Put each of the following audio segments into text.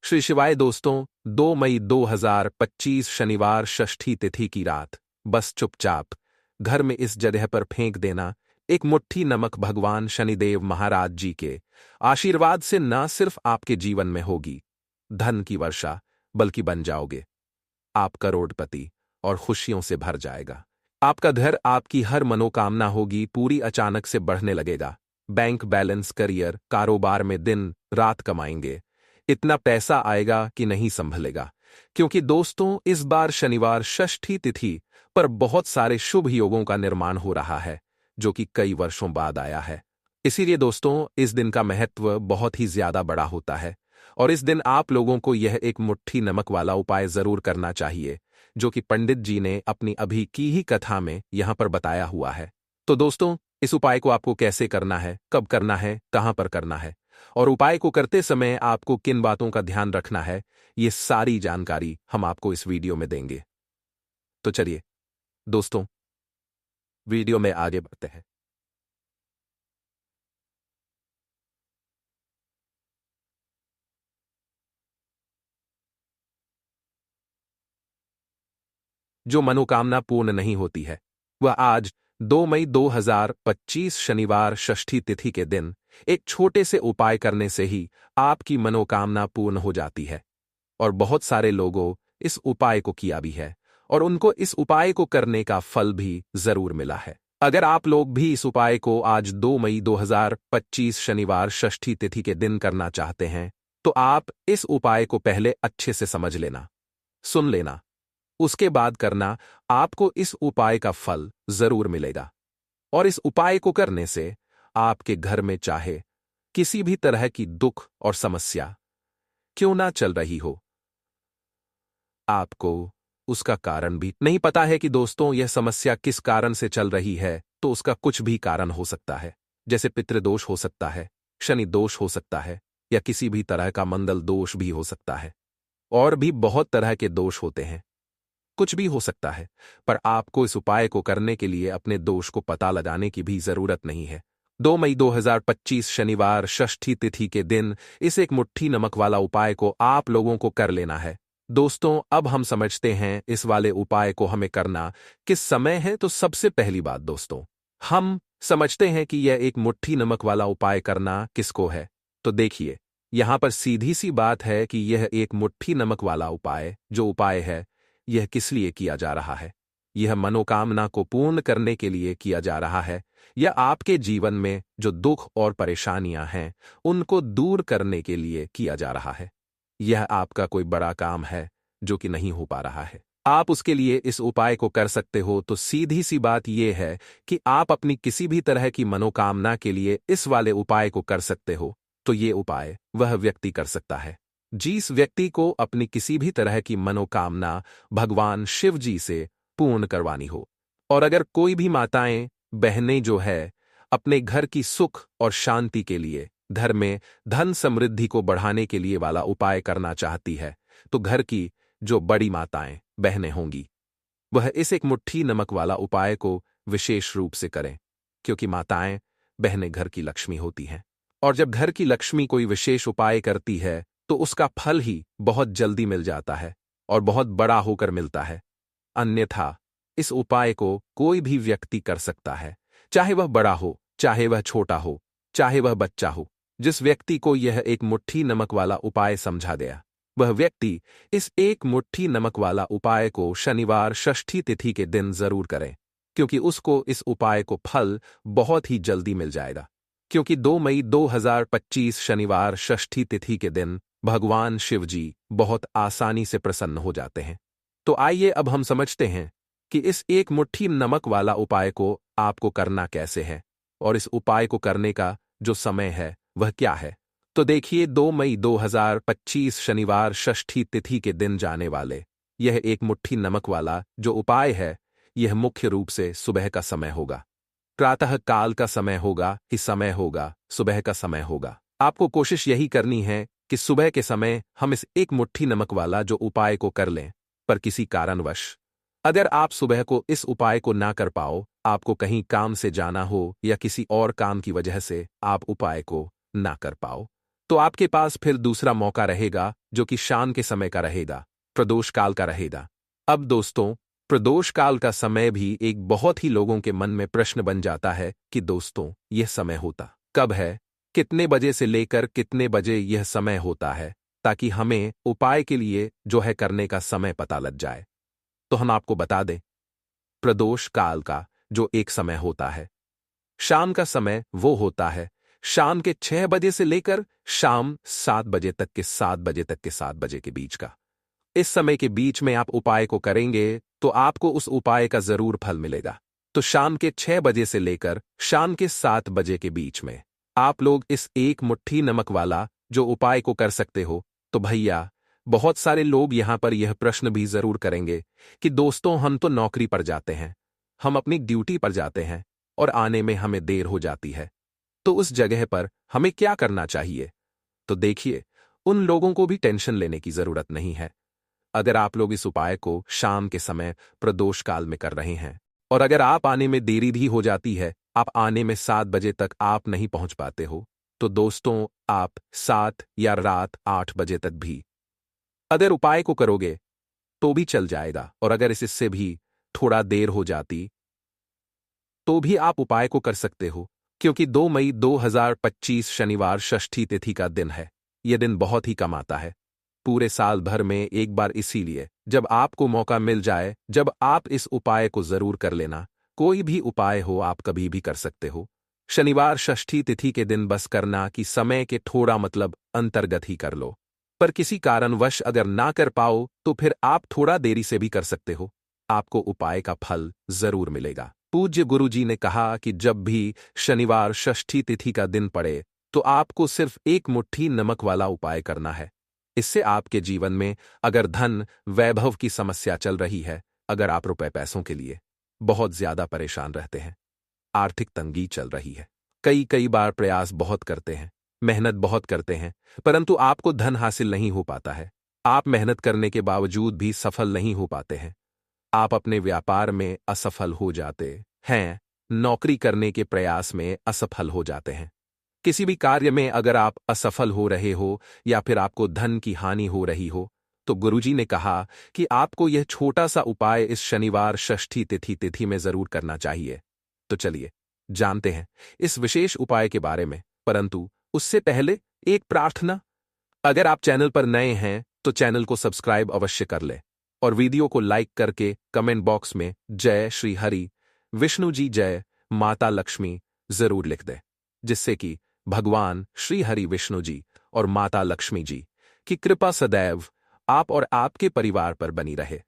श्री शिवाय दोस्तों, 2 मई 2025 शनिवार षष्ठी तिथि की रात बस चुपचाप घर में इस जगह पर फेंक देना, एक मुट्ठी नमक भगवान शनिदेव महाराज जी के आशीर्वाद से न सिर्फ आपके जीवन में होगी धन की वर्षा, बल्कि बन जाओगे आप करोड़पति और खुशियों से भर जाएगा। आपका घर, आपकी हर मनोकामना होगी पूरी, अचानक से बढ़ने लगेगा। बैंक बैलेंस, करियर, कारोबार में दिन रात कमाएंगे, इतना पैसा आएगा कि नहीं संभलेगा। क्योंकि दोस्तों, इस बार शनिवार षष्ठी तिथि पर बहुत सारे शुभ योगों का निर्माण हो रहा है, जो कि कई वर्षों बाद आया है। इसीलिए दोस्तों, इस दिन का महत्व बहुत ही ज्यादा बड़ा होता है और इस दिन आप लोगों को यह एक मुट्ठी नमक वाला उपाय जरूर करना चाहिए, जो कि पंडित जी ने अपनी अभी की ही कथा में यहां पर बताया हुआ है। तो दोस्तों, इस उपाय को आपको कैसे करना है, कब करना है, कहां पर करना है और उपाय को करते समय आपको किन बातों का ध्यान रखना है, ये सारी जानकारी हम आपको इस वीडियो में देंगे। तो चलिए दोस्तों, वीडियो में आगे बढ़ते हैं। जो मनोकामना पूर्ण नहीं होती है, वह आज 2 मई 2025 शनिवार षष्ठी तिथि के दिन एक छोटे से उपाय करने से ही आपकी मनोकामना पूर्ण हो जाती है। और बहुत सारे लोगों इस उपाय को किया भी है और उनको इस उपाय को करने का फल भी जरूर मिला है। अगर आप लोग भी इस उपाय को आज 2 मई 2025 शनिवार षष्ठी तिथि के दिन करना चाहते हैं, तो आप इस उपाय को पहले अच्छे से समझ लेना, सुन लेना, उसके बाद करना। आपको इस उपाय का फल जरूर मिलेगा और इस उपाय को करने से आपके घर में चाहे किसी भी तरह की दुख और समस्या क्यों ना चल रही हो, आपको उसका कारण भी नहीं पता है कि दोस्तों यह समस्या किस कारण से चल रही है, तो उसका कुछ भी कारण हो सकता है। जैसे पितृदोष हो सकता है, शनि दोष हो सकता है, या किसी भी तरह का मंगल दोष भी हो सकता है। और भी बहुत तरह के दोष होते हैं, कुछ भी हो सकता है। पर आपको इस उपाय को करने के लिए अपने दोष को पता लगाने की भी जरूरत नहीं है। 2 मई 2025 शनिवार षष्ठी तिथि के दिन इस एक मुट्ठी नमक वाला उपाय को आप लोगों को कर लेना है। दोस्तों, अब हम समझते हैं इस वाले उपाय को हमें करना किस समय है। तो सबसे पहली बात दोस्तों, हम समझते हैं कि यह एक मुट्ठी नमक वाला उपाय करना किसको है। तो देखिए, यहां पर सीधी सी बात है कि यह एक मुट्ठी नमक वाला उपाय जो उपाय है, यह किस लिए किया जा रहा है। यह मनोकामना को पूर्ण करने के लिए किया जा रहा है, या आपके जीवन में जो दुख और परेशानियां हैं उनको दूर करने के लिए किया जा रहा है। यह आपका कोई बड़ा काम है जो कि नहीं हो पा रहा है, आप उसके लिए इस उपाय को कर सकते हो। तो सीधी सी बात यह है कि आप अपनी किसी भी तरह की मनोकामना के लिए इस वाले उपाय को कर सकते हो। तो ये उपाय वह व्यक्ति कर सकता है जिस व्यक्ति को अपनी किसी भी तरह की मनोकामना भगवान शिव जी से पूर्ण करवानी हो। और अगर कोई भी माताएं, बहनें जो है अपने घर की सुख और शांति के लिए, घर में धन समृद्धि को बढ़ाने के लिए वाला उपाय करना चाहती है, तो घर की जो बड़ी माताएं, बहनें होंगी, वह इस एक मुट्ठी नमक वाला उपाय को विशेष रूप से करें। क्योंकि माताएं, बहनें घर की लक्ष्मी होती हैं और जब घर की लक्ष्मी कोई विशेष उपाय करती है तो उसका फल ही बहुत जल्दी मिल जाता है और बहुत बड़ा होकर मिलता है। अन्यथा इस उपाय को कोई भी व्यक्ति कर सकता है, चाहे वह बड़ा हो, चाहे वह छोटा हो, चाहे वह बच्चा हो। जिस व्यक्ति को यह एक मुट्ठी नमक वाला उपाय समझा गया, वह व्यक्ति इस एक मुट्ठी नमक वाला उपाय को शनिवार षष्ठी तिथि के दिन जरूर करे, क्योंकि उसको इस उपाय को फल बहुत ही जल्दी मिल जाएगा। क्योंकि 2 मई 2025 शनिवार षष्ठी तिथि के दिन भगवान शिव जी बहुत आसानी से प्रसन्न हो जाते हैं। तो आइए अब हम समझते हैं कि इस एक मुट्ठी नमक वाला उपाय को आपको करना कैसे है और इस उपाय को करने का जो समय है वह क्या है। तो देखिए, 2 मई 2025 शनिवार षष्ठी तिथि के दिन जाने वाले यह एक मुट्ठी नमक वाला जो उपाय है, यह मुख्य रूप से सुबह का समय होगा। प्रातः काल का समय होगा, ही समय होगा, सुबह का समय होगा। आपको कोशिश यही करनी है कि सुबह के समय हम इस एक मुट्ठी नमक वाला जो उपाय को कर लें। पर किसी कारणवश अगर आप सुबह को इस उपाय को ना कर पाओ, आपको कहीं काम से जाना हो या किसी और काम की वजह से आप उपाय को ना कर पाओ, तो आपके पास फिर दूसरा मौका रहेगा जो कि शाम के समय का रहेगा, प्रदोष काल का रहेगा। अब दोस्तों, प्रदोष काल का समय भी एक बहुत ही लोगों के मन में प्रश्न बन जाता है कि दोस्तों यह समय होता कब है, कितने बजे से लेकर कितने बजे यह समय होता है, ताकि हमें उपाय के लिए जो है करने का समय पता लग जाए। तो हम आपको बता दें, प्रदोष काल का जो एक समय होता है, शाम का समय वो होता है शाम के 6 बजे से लेकर शाम 7 बजे तक के 7 बजे तक के 7 बजे के बीच का। इस समय के बीच में आप उपाय को करेंगे तो आपको उस उपाय का जरूर फल मिलेगा। तो शाम के 6 बजे से लेकर शाम के 7 बजे के बीच में आप लोग इस एक मुट्ठी नमक वाला जो उपाय को कर सकते हो। तो भैया, बहुत सारे लोग यहां पर यह प्रश्न भी जरूर करेंगे कि दोस्तों हम तो नौकरी पर जाते हैं, हम अपनी ड्यूटी पर जाते हैं और आने में हमें देर हो जाती है, तो उस जगह पर हमें क्या करना चाहिए? तो देखिए, उन लोगों को भी टेंशन लेने की जरूरत नहीं है। अगर आप लोग इस उपाय को शाम के समय प्रदोष काल में कर रहे हैं और अगर आप आने में देरी भी हो जाती है, आप आने में 7 बजे तक आप नहीं पहुंच पाते हो, तो दोस्तों आप 7 या रात 8 बजे तक भी अगर उपाय को करोगे तो भी चल जाएगा। और अगर इससे भी थोड़ा देर हो जाती तो भी आप उपाय को कर सकते हो, क्योंकि 2 मई 2025 शनिवार षष्ठी तिथि का दिन है। यह दिन बहुत ही कम आता है पूरे साल भर में एक बार, इसीलिए जब आपको मौका मिल जाए, जब आप इस उपाय को जरूर कर लेना। कोई भी उपाय हो आप कभी भी कर सकते हो। शनिवार षष्ठी तिथि के दिन बस करना कि समय के थोड़ा मतलब अंतर्गत ही कर लो। पर किसी कारणवश अगर ना कर पाओ तो फिर आप थोड़ा देरी से भी कर सकते हो, आपको उपाय का फल जरूर मिलेगा। पूज्य गुरुजी ने कहा कि जब भी शनिवार षष्ठी तिथि का दिन पड़े तो आपको सिर्फ एक मुट्ठी नमक वाला उपाय करना है। इससे आपके जीवन में अगर धन वैभव की समस्या चल रही है, अगर आप रुपए पैसों के लिए बहुत ज्यादा परेशान रहते हैं, आर्थिक तंगी चल रही है, कई कई बार प्रयास बहुत करते हैं, मेहनत बहुत करते हैं, परंतु आपको धन हासिल नहीं हो पाता है, आप मेहनत करने के बावजूद भी सफल नहीं हो पाते हैं, आप अपने व्यापार में असफल हो जाते हैं, नौकरी करने के प्रयास में असफल हो जाते हैं, किसी भी कार्य में अगर आप असफल हो रहे हो या फिर आपको धन की हानि हो रही हो, तो गुरुजी ने कहा कि आपको यह छोटा सा उपाय इस शनिवार षष्ठी तिथि में जरूर करना चाहिए। तो चलिए जानते हैं इस विशेष उपाय के बारे में, परंतु उससे पहले एक प्रार्थना। अगर आप चैनल पर नए हैं तो चैनल को सब्सक्राइब अवश्य कर ले और वीडियो को लाइक करके कमेंट बॉक्स में जय श्री हरि विष्णु जी जय माता लक्ष्मी जरूर लिख दे, जिससे कि भगवान श्री हरि विष्णु जी और माता लक्ष्मी जी की कृपा सदैव आप और आपके परिवार पर बनी रहे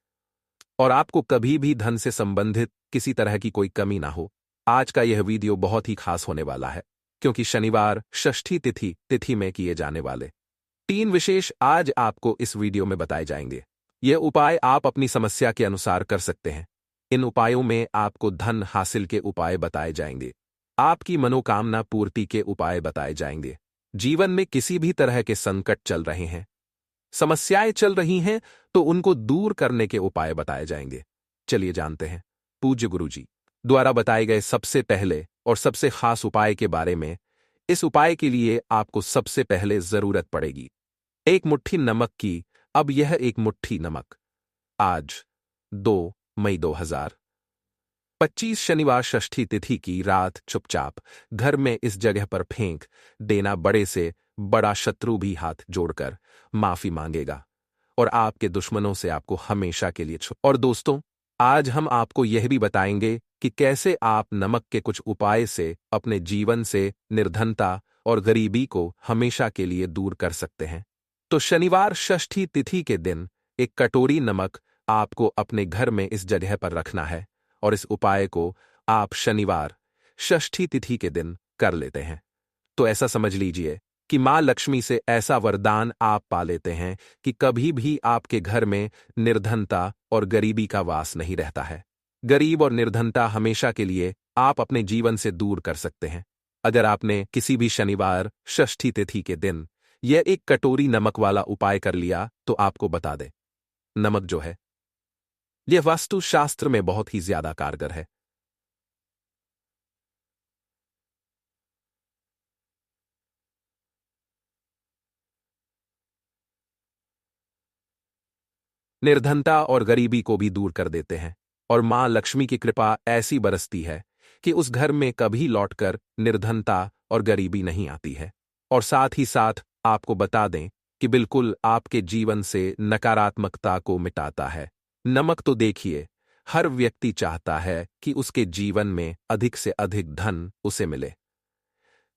और आपको कभी भी धन से संबंधित किसी तरह की कोई कमी ना हो। आज का यह वीडियो बहुत ही खास होने वाला है, क्योंकि शनिवार षष्ठी तिथि में किए जाने वाले 3 विशेष आज आपको इस वीडियो में बताए जाएंगे। यह उपाय आप अपनी समस्या के अनुसार कर सकते हैं। इन उपायों में आपको धन हासिल के उपाय बताए जाएंगे, आपकी मनोकामना पूर्ति के उपाय बताए जाएंगे। जीवन में किसी भी तरह के संकट चल रहे हैं, समस्याएं चल रही हैं, तो उनको दूर करने के उपाय बताए जाएंगे। चलिए जानते हैं पूज्य गुरुजी द्वारा बताए गए सबसे पहले और सबसे खास उपाय के बारे में। इस उपाय के लिए आपको सबसे पहले जरूरत पड़ेगी एक मुट्ठी नमक की। अब यह एक मुट्ठी नमक आज 2 मई 2025 शनिवार षष्ठी तिथि की रात चुपचाप घर में इस जगह पर फेंक देना। बड़े से बड़ा शत्रु भी हाथ जोड़कर माफी मांगेगा और आपके दुश्मनों से आपको हमेशा के लिए छुप। और दोस्तों, आज हम आपको यह भी बताएंगे कि कैसे आप नमक के कुछ उपाय से अपने जीवन से निर्धनता और गरीबी को हमेशा के लिए दूर कर सकते हैं। तो शनिवार षष्ठी तिथि के दिन एक कटोरी नमक आपको अपने घर में इस जगह पर रखना है और इस उपाय को आप शनिवार षष्ठी तिथि के दिन कर लेते हैं तो ऐसा समझ लीजिए कि मां लक्ष्मी से ऐसा वरदान आप पा लेते हैं कि कभी भी आपके घर में निर्धनता और गरीबी का वास नहीं रहता है। गरीब और निर्धनता हमेशा के लिए आप अपने जीवन से दूर कर सकते हैं अगर आपने किसी भी शनिवार षष्ठी तिथि के दिन यह एक कटोरी नमक वाला उपाय कर लिया। तो आपको बता दें, नमक जो है यह वास्तु शास्त्र में बहुत ही ज्यादा कारगर है। निर्धनता और गरीबी को भी दूर कर देते हैं। और मां लक्ष्मी की कृपा ऐसी बरसती है कि उस घर में कभी लौटकर निर्धनता और गरीबी नहीं आती है। और साथ ही साथ आपको बता दें कि बिल्कुल आपके जीवन से नकारात्मकता को मिटाता है। नमक तो देखिए, हर व्यक्ति चाहता है कि उसके जीवन में अधिक से अधिक धन उसे मिले,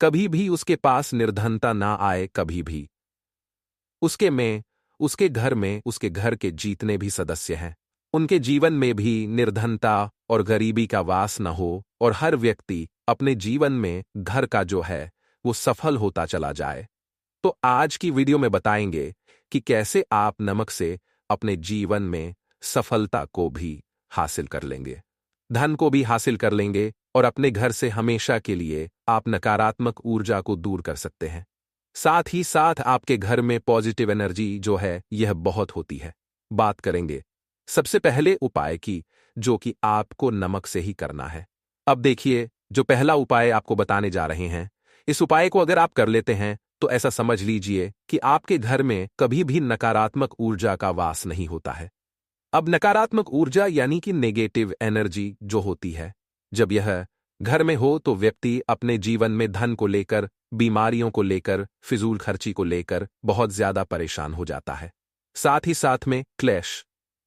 कभी भी उसके पास निर्धनता ना आए, कभी भी उसके घर में उसके घर के जितने भी सदस्य हैं उनके जीवन में भी निर्धनता और गरीबी का वास न हो, और हर व्यक्ति अपने जीवन में घर का जो है वो सफल होता चला जाए। तो आज की वीडियो में बताएंगे कि कैसे आप नमक से अपने जीवन में सफलता को भी हासिल कर लेंगे, धन को भी हासिल कर लेंगे, और अपने घर से हमेशा के लिए आप नकारात्मक ऊर्जा को दूर कर सकते हैं। साथ ही साथ आपके घर में पॉजिटिव एनर्जी जो है यह बहुत होती है। बात करेंगे सबसे पहले उपाय की, जो कि आपको नमक से ही करना है। अब देखिए, जो पहला उपाय आपको बताने जा रहे हैं, इस उपाय को अगर आप कर लेते हैं तो ऐसा समझ लीजिए कि आपके घर में कभी भी नकारात्मक ऊर्जा का वास नहीं होता है। अब नकारात्मक ऊर्जा यानी कि नेगेटिव एनर्जी जो होती है, जब यह घर में हो तो व्यक्ति अपने जीवन में धन को लेकर, बीमारियों को लेकर, फिजूल खर्ची को लेकर बहुत ज्यादा परेशान हो जाता है। साथ ही साथ में क्लेश,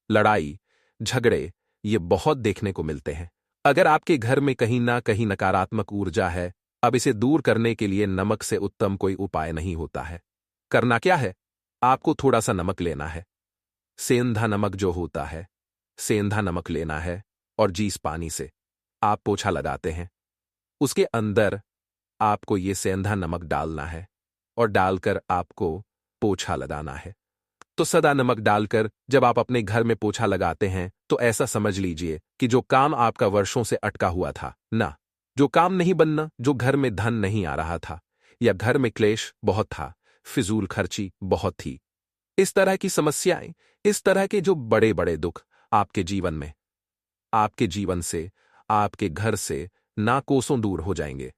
लड़ाई, झगड़े ये बहुत देखने को मिलते हैं। अगर आपके घर में कहीं ना कहीं नकारात्मक ऊर्जा है, अब इसे दूर करने के लिए नमक से उत्तम कोई उपाय नहीं होता है। करना क्या है, आपको थोड़ा सा नमक लेना है, सेंधा नमक जो होता है, सेंधा नमक लेना है, और जीस पानी से आप पोछा लगाते हैं, उसके अंदर आपको ये सेंधा नमक डालना है और डालकर आपको पोछा लगाना है। तो सदा नमक डालकर जब आप अपने घर में पोछा लगाते हैं तो ऐसा समझ लीजिए कि जो काम आपका वर्षों से अटका हुआ था ना, जो काम नहीं बनना, जो घर में धन नहीं आ रहा था, या घर में क्लेश बहुत था, फिजूल खर्ची बहुत थी, इस तरह की समस्याएं, इस तरह के जो बड़े बड़े दुख आपके जीवन में, आपके जीवन से, आपके घर से ना कोसों दूर हो जाएंगे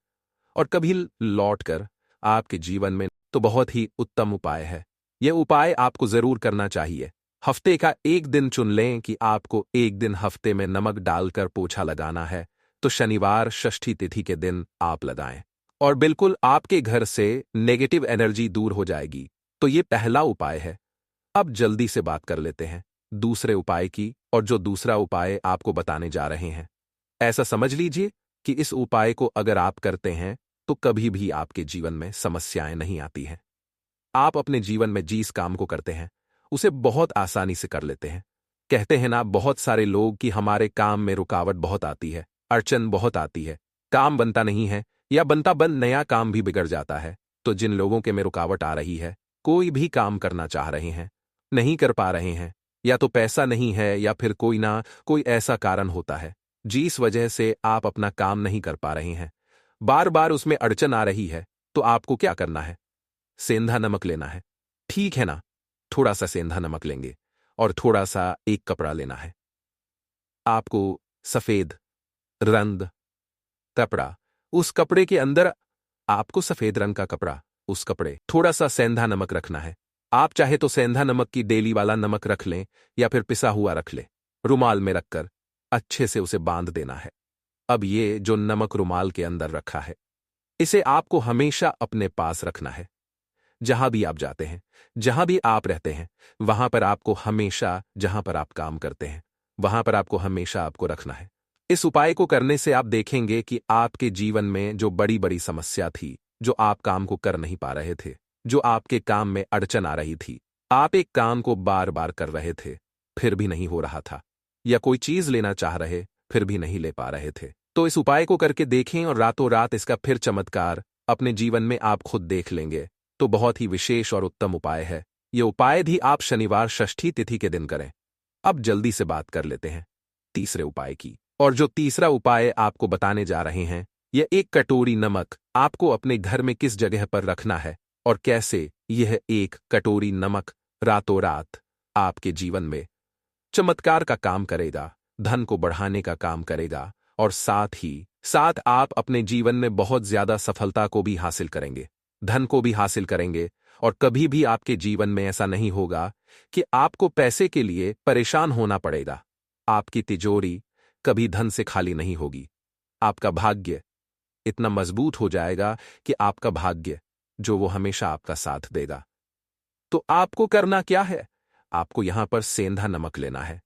और कभी लौटकर आपके जीवन में। तो बहुत ही उत्तम उपाय है। यह उपाय आपको जरूर करना चाहिए। हफ्ते का एक दिन चुन लें कि आपको एक दिन हफ्ते में नमक डालकर पोछा लगाना है, तो शनिवार षष्ठी तिथि के दिन आप लगाएं और बिल्कुल आपके घर से नेगेटिव एनर्जी दूर हो जाएगी। तो ये पहला उपाय है। अब जल्दी से बात कर लेते हैं दूसरे उपाय की, और जो दूसरा उपाय आपको बताने जा रहे हैं, ऐसा समझ लीजिए कि इस उपाय को अगर आप करते हैं तो कभी भी आपके जीवन में समस्याएं नहीं आती हैं। आप अपने जीवन में जिस काम को करते हैं उसे बहुत आसानी से कर लेते हैं। कहते हैं ना बहुत सारे लोग कि हमारे काम में रुकावट बहुत आती है, अड़चन बहुत आती है, काम बनता नहीं है, या बनता बंद नया काम भी बिगड़ जाता है। तो जिन लोगों के में रुकावट आ रही है, कोई भी काम करना चाह रहे हैं, नहीं कर पा रहे हैं, या तो पैसा नहीं है या फिर कोई ना कोई ऐसा कारण होता है जिस वजह से आप अपना काम नहीं कर पा रहे हैं, बार बार उसमें अड़चन आ रही है, तो आपको क्या करना है, सेंधा नमक लेना है। ठीक है ना, थोड़ा सा सेंधा नमक लेंगे और थोड़ा सा एक कपड़ा लेना है। आपको सफेद रंग कपड़ा, उस कपड़े के अंदर आपको सफेद रंग का कपड़ा, उस कपड़े थोड़ा सा सेंधा नमक रखना है। आप चाहे तो सेंधा नमक की डेली वाला नमक रख लें या फिर पिसा हुआ रख लें। रुमाल में रखकर अच्छे से उसे बांध देना है। अब ये जो नमक रुमाल के अंदर रखा है, इसे आपको हमेशा अपने पास रखना है। जहां भी आप जाते हैं, जहां भी आप रहते हैं, वहां पर आपको हमेशा, जहां पर आप काम करते हैं वहां पर आपको हमेशा आपको रखना है। इस उपाय को करने से आप देखेंगे कि आपके जीवन में जो बड़ी बड़ी समस्या थी, जो आप काम को कर नहीं पा रहे थे, जो आपके काम में अड़चन आ रही थी, आप एक काम को बार बार कर रहे थे फिर भी नहीं हो रहा था, या कोई चीज लेना चाह रहे फिर भी नहीं ले पा रहे थे, तो इस उपाय को करके देखें और रातों रात इसका फिर चमत्कार अपने जीवन में आप खुद देख लेंगे। तो बहुत ही विशेष और उत्तम उपाय है। ये उपाय भी आप शनिवार षष्ठी तिथि के दिन करें। अब जल्दी से बात कर लेते हैं तीसरे उपाय की, और जो तीसरा उपाय आपको बताने जा रहे हैं, यह एक कटोरी नमक आपको अपने घर में किस जगह पर रखना है और कैसे यह एक कटोरी नमक रातों रात आपके जीवन में चमत्कार का काम करेगा, धन को बढ़ाने का काम करेगा, और साथ ही साथ आप अपने जीवन में बहुत ज्यादा सफलता को भी हासिल करेंगे, धन को भी हासिल करेंगे, और कभी भी आपके जीवन में ऐसा नहीं होगा कि आपको पैसे के लिए परेशान होना पड़ेगा। आपकी तिजोरी कभी धन से खाली नहीं होगी। आपका भाग्य इतना मजबूत हो जाएगा कि आपका भाग्य जो वो हमेशा आपका साथ देगा। तो आपको करना क्या है? आपको यहां पर सेंधा नमक लेना है।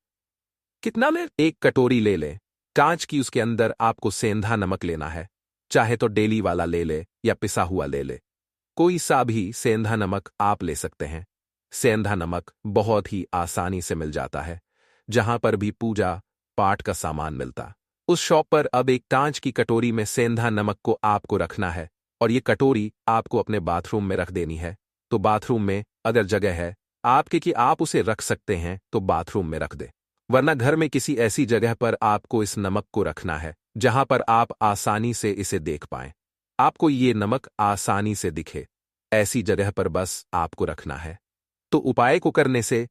कितना ले? एक कटोरी ले लें, कांच की। उसके अंदर आपको सेंधा नमक लेना है। चाहे तो डेली वाला ले ले या पिसा हुआ ले ले, कोई सा भी सेंधा नमक आप ले सकते हैं। सेंधा नमक बहुत ही आसानी से मिल जाता है, जहां पर भी पूजा पाठ का सामान मिलता। उस शॉप पर अब एक कांच की कटोरी में सेंधा नमक को आपको रखना है और ये कटोरी आपको अपने बाथरूम में रख देनी है। तो बाथरूम में अगर जगह है आपके कि आप उसे रख सकते हैं तो बाथरूम में रख दे, वरना घर में किसी ऐसी जगह पर आपको इस नमक को रखना है जहां पर आप आसानी से इसे देख पाएं। आपको ये नमक आसानी से दिखे, ऐसी जगह पर बस आपको रखना है। तो उपाय को करने से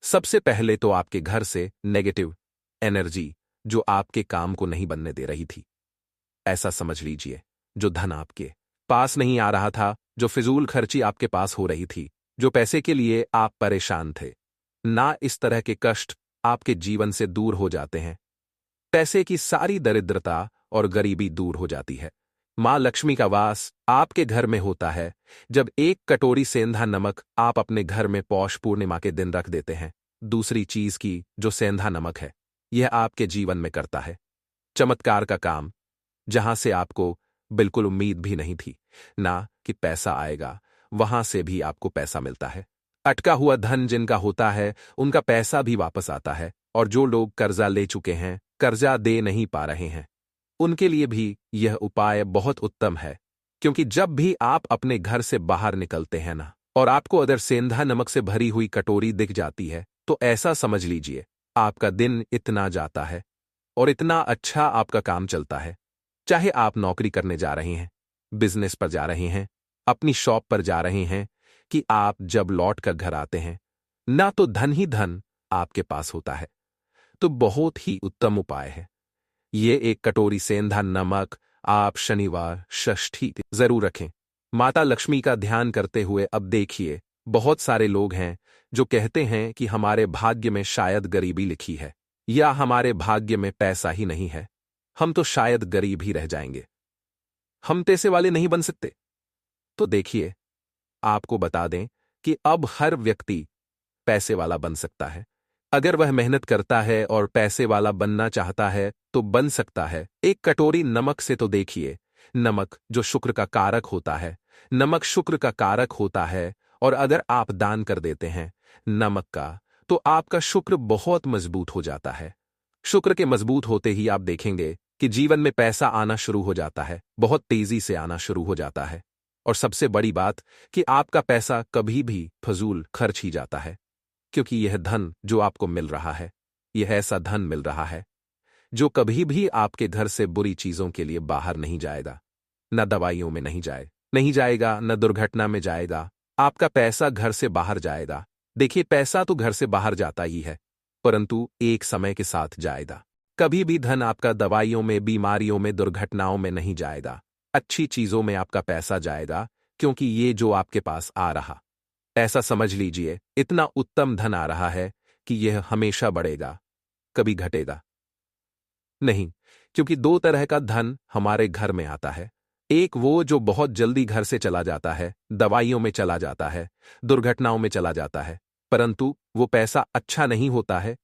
सबसे पहले तो आपके घर से नेगेटिव एनर्जी जो आपके काम को नहीं बनने दे रही थी, ऐसा समझ लीजिए, जो धन आपके पास नहीं आ रहा था, जो फिजूल खर्ची आपके पास हो रही थी, जो पैसे के लिए आप परेशान थे ना, इस तरह के कष्ट आपके जीवन से दूर हो जाते हैं। पैसे की सारी दरिद्रता और गरीबी दूर हो जाती है। मां लक्ष्मी का वास आपके घर में होता है जब एक कटोरी सेंधा नमक आप अपने घर में पौष पूर्णिमा के दिन रख देते हैं। दूसरी चीज की जो सेंधा नमक है, यह आपके जीवन में करता है चमत्कार का काम, जहां से आपको बिल्कुल उम्मीद भी नहीं थी ना कि पैसा आएगा, वहां से भी आपको पैसा मिलता है। अटका हुआ धन जिनका होता है उनका पैसा भी वापस आता है, और जो लोग कर्जा ले चुके हैं, कर्जा दे नहीं पा रहे हैं, उनके लिए भी यह उपाय बहुत उत्तम है। क्योंकि जब भी आप अपने घर से बाहर निकलते हैं ना, और आपको अगर सेंधा नमक से भरी हुई कटोरी दिख जाती है, तो ऐसा समझ लीजिए आपका दिन इतना जाता है और इतना अच्छा आपका काम चलता है। चाहे आप नौकरी करने जा रहे हैं, बिजनेस पर जा रहे हैं, अपनी शॉप पर जा रहे हैं, कि आप जब लौट कर घर आते हैं ना, तो धन ही धन आपके पास होता है। तो बहुत ही उत्तम उपाय है ये। एक कटोरी सेंधा नमक आप शनिवार षष्ठी जरूर रखें, माता लक्ष्मी का ध्यान करते हुए। अब देखिए, बहुत सारे लोग हैं जो कहते हैं कि हमारे भाग्य में शायद गरीबी लिखी है, या हमारे भाग्य में पैसा ही नहीं है, हम तो शायद गरीब ही रह जाएंगे, हम पैसे वाले नहीं बन सकते। तो देखिए, आपको बता दें कि अब हर व्यक्ति पैसे वाला बन सकता है। अगर वह मेहनत करता है और पैसे वाला बनना चाहता है तो बन सकता है। एक कटोरी नमक से तो देखिए, नमक जो शुक्र का कारक होता है, नमक शुक्र का कारक होता है, और अगर आप दान कर देते हैं नमक का, तो आपका शुक्र बहुत मजबूत हो जाता है। शुक्र के मजबूत होते ही आप देखेंगे कि जीवन में पैसा आना शुरू हो जाता है, बहुत तेजी से आना शुरू हो जाता है। और सबसे बड़ी बात कि आपका पैसा कभी भी फजूल खर्च ही जाता है, क्योंकि यह धन जो आपको मिल रहा है, यह ऐसा धन मिल रहा है जो कभी भी आपके घर से बुरी चीजों के लिए बाहर नहीं जाएगा, न दवाइयों में नहीं जाएगा, न दुर्घटना में जाएगा। आपका पैसा घर से बाहर जाएगा। देखिए, पैसा तो घर से बाहर जाता ही है, परंतु एक समय के साथ जाएगा। कभी भी धन आपका दवाइयों में, बीमारियों में, दुर्घटनाओं में नहीं जाएगा। अच्छी चीजों में आपका पैसा जाएगा, क्योंकि ये जो आपके पास आ रहा, ऐसा समझ लीजिए इतना उत्तम धन आ रहा है कि यह हमेशा बढ़ेगा, कभी घटेगा नहीं। क्योंकि दो तरह का धन हमारे घर में आता है। एक वो जो बहुत जल्दी घर से चला जाता है, दवाइयों में चला जाता है, दुर्घटनाओं में चला जाता है, परंतु वो पैसा अच्छा नहीं होता है।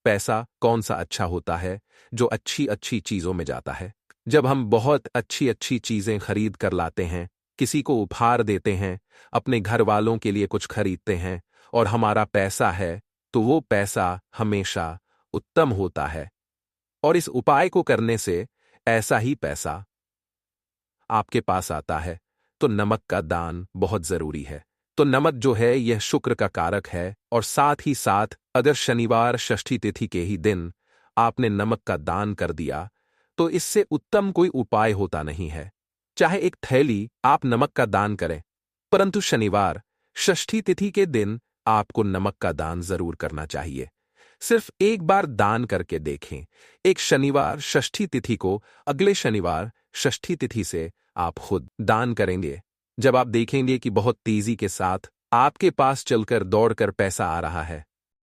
पैसा कौन सा अच्छा होता है? जो अच्छी अच्छी चीजों में जाता है। जब हम बहुत अच्छी अच्छी चीजें खरीद कर लाते हैं, किसी को उपहार देते हैं, अपने घर वालों के लिए कुछ खरीदते हैं, और हमारा पैसा है, तो वो पैसा हमेशा उत्तम होता है। और इस उपाय को करने से ऐसा ही पैसा आपके पास आता है। तो नमक का दान बहुत जरूरी है। तो नमक जो है यह शुक्र का कारक है, और साथ ही साथ अगर शनिवार षष्ठी तिथि के ही दिन आपने नमक का दान कर दिया, तो इससे उत्तम कोई उपाय होता नहीं है। चाहे एक थैली आप नमक का दान करें, परंतु शनिवार षष्ठी तिथि के दिन आपको नमक का दान जरूर करना चाहिए। सिर्फ एक बार दान करके देखें। एक शनिवार षष्ठी तिथि को अगले शनिवार षष्ठी तिथि से आप खुद दान करेंगे। जब आप देखेंगे कि बहुत तेजी के साथ आपके पास चलकर दौड़कर पैसा आ रहा है,